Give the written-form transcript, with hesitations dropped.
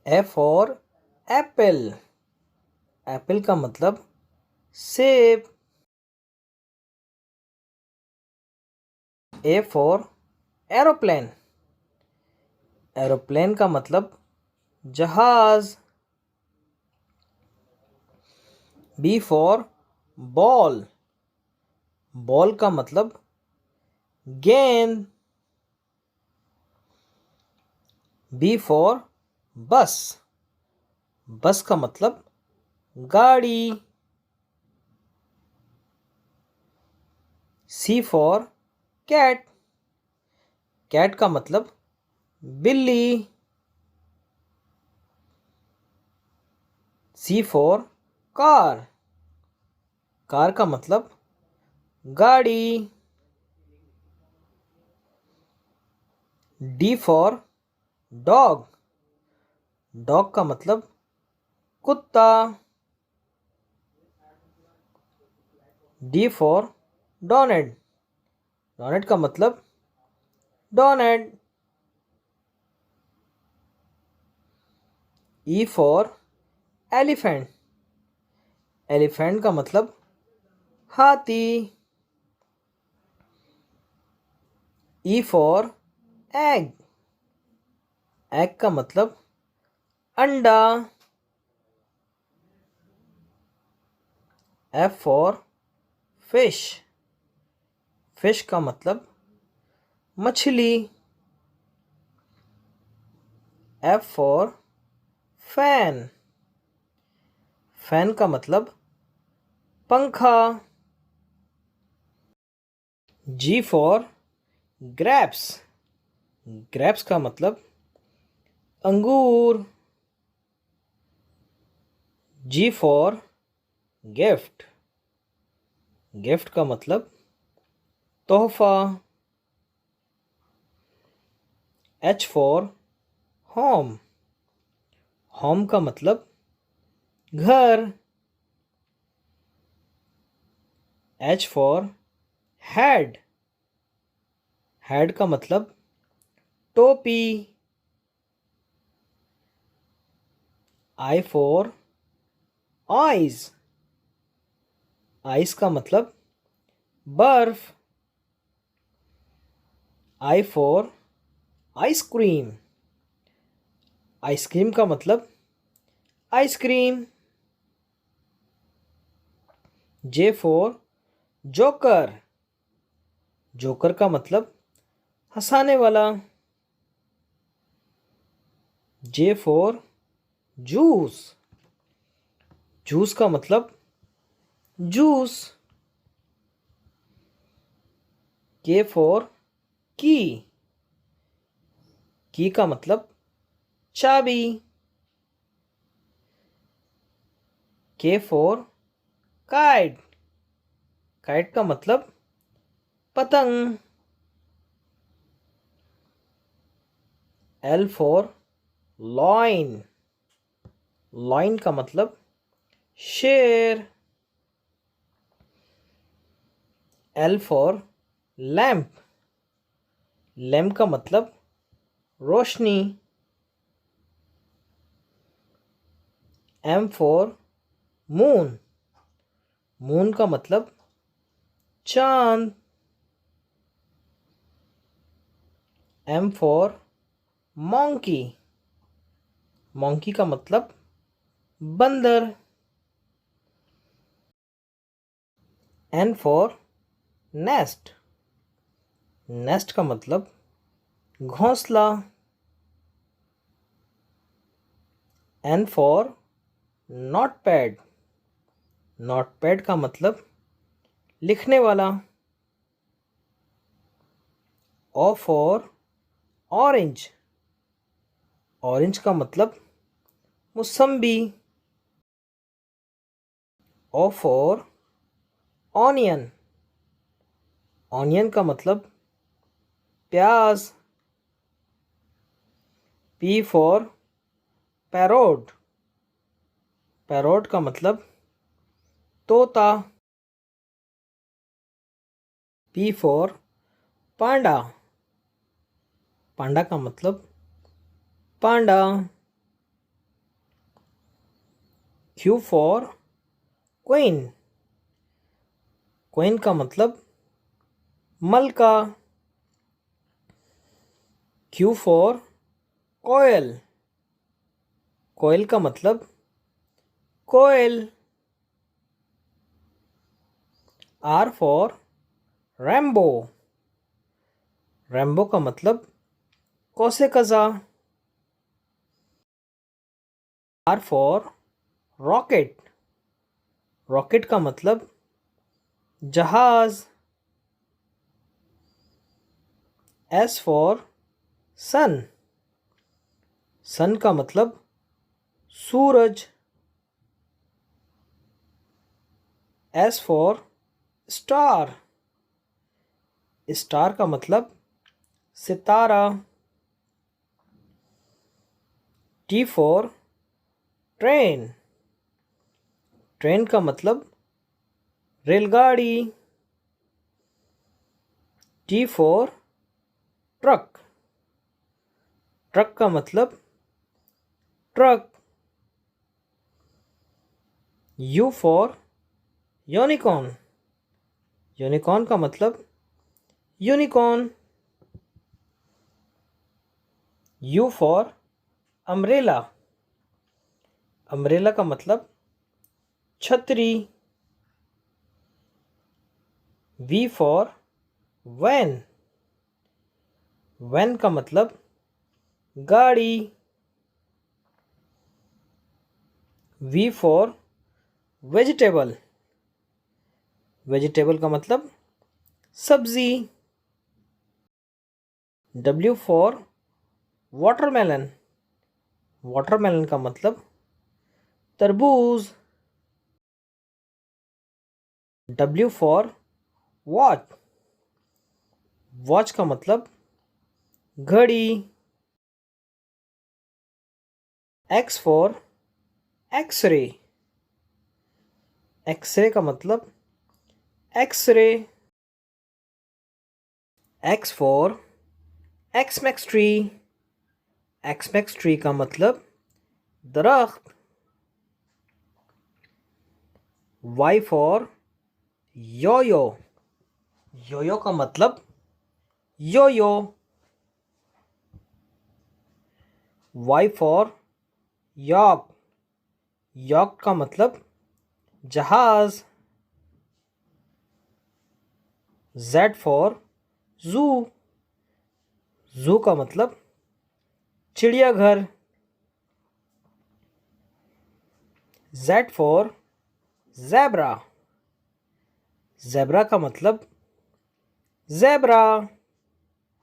A for Apple. Apple का मतलब सेब। A for aeroplane. एरोप्लेन का मतलब जहाज। B for ball. बॉल का मतलब गेंद। बी फॉर बस। बस का मतलब गाड़ी। सी फॉर कैट। कैट का मतलब बिल्ली। सी फॉर कार। कार का मतलब गाड़ी। D for dog. डॉग का मतलब कुत्ता। D for donate. डोनेट का मतलब donate. E for elephant. Elephant का मतलब हाथी। E for egg. एग का मतलब अंडा। F for fish. फिश का मतलब मछली। F for fan. फैन का मतलब पंखा। जी फॉर ग्रेप्स। ग्रेप्स का मतलब अंगूर। जी फॉर गिफ्ट। गिफ्ट का मतलब तोहफा। H for home. होम का मतलब घर। H for head. हेड का मतलब टोपी। I for eyes. आइस का मतलब बर्फ। I for ice cream. आइसक्रीम का मतलब ice cream. J for joker. Joker का मतलब हंसाने वाला। J for juice. जूस का मतलब जूस। के फॉर की। की का मतलब चाबी। के फॉर काइट। काइट का मतलब पतंग। L for lion. लॉइन का मतलब शेर। L for lamp. लैम्प का मतलब रोशनी। M for moon. मून का मतलब चांद। M for monkey. मॉन्की का मतलब बंदर। N for nest. नेस्ट का मतलब घोंसला। N for notepad. नोटपैड का मतलब लिखने वाला। O for orange. ऑरेंज का मतलब मौसम्बी। O for onion. ऑनियन का मतलब प्याज। P for parrot. पैरोट का मतलब तोता। पी फॉर पांडा। पांडा का मतलब पांडा। Q for queen. क्वीन का मतलब मलका. Q for कोयल. कोयल का मतलब कोयल. R for Rambo. रैम्बो का मतलब कौसे कज़ा. R for rocket. रॉकेट का मतलब जहाज. S for सन. सन का मतलब सूरज. S for star. स्टार का मतलब सितारा. T for train. ट्रेन का मतलब रेलगाड़ी. T for truck. ट्रक का मतलब truck. U for unicorn. Unicorn का मतलब unicorn. U for umbrella. Umbrella का मतलब छतरी. V for van. वैन का मतलब गाड़ी. V for vegetable. वेजिटेबल का मतलब सब्जी. W for watermelon. वाटरमेलन का मतलब तरबूज. W for watch. वॉच का मतलब घड़ी. X for x ray. एक्सरे का मतलब X ray. X for Xmas tree. Xmas tree का मतलब दरख्त. Y for yoyo. योयो का मतलब योयो. Y for यॉक. यॉक का मतलब जहाज. Z for जू. जू का मतलब चिड़ियाघर. Z for zebra. ज़ेब्रा का मतलब ज़ेब्रा.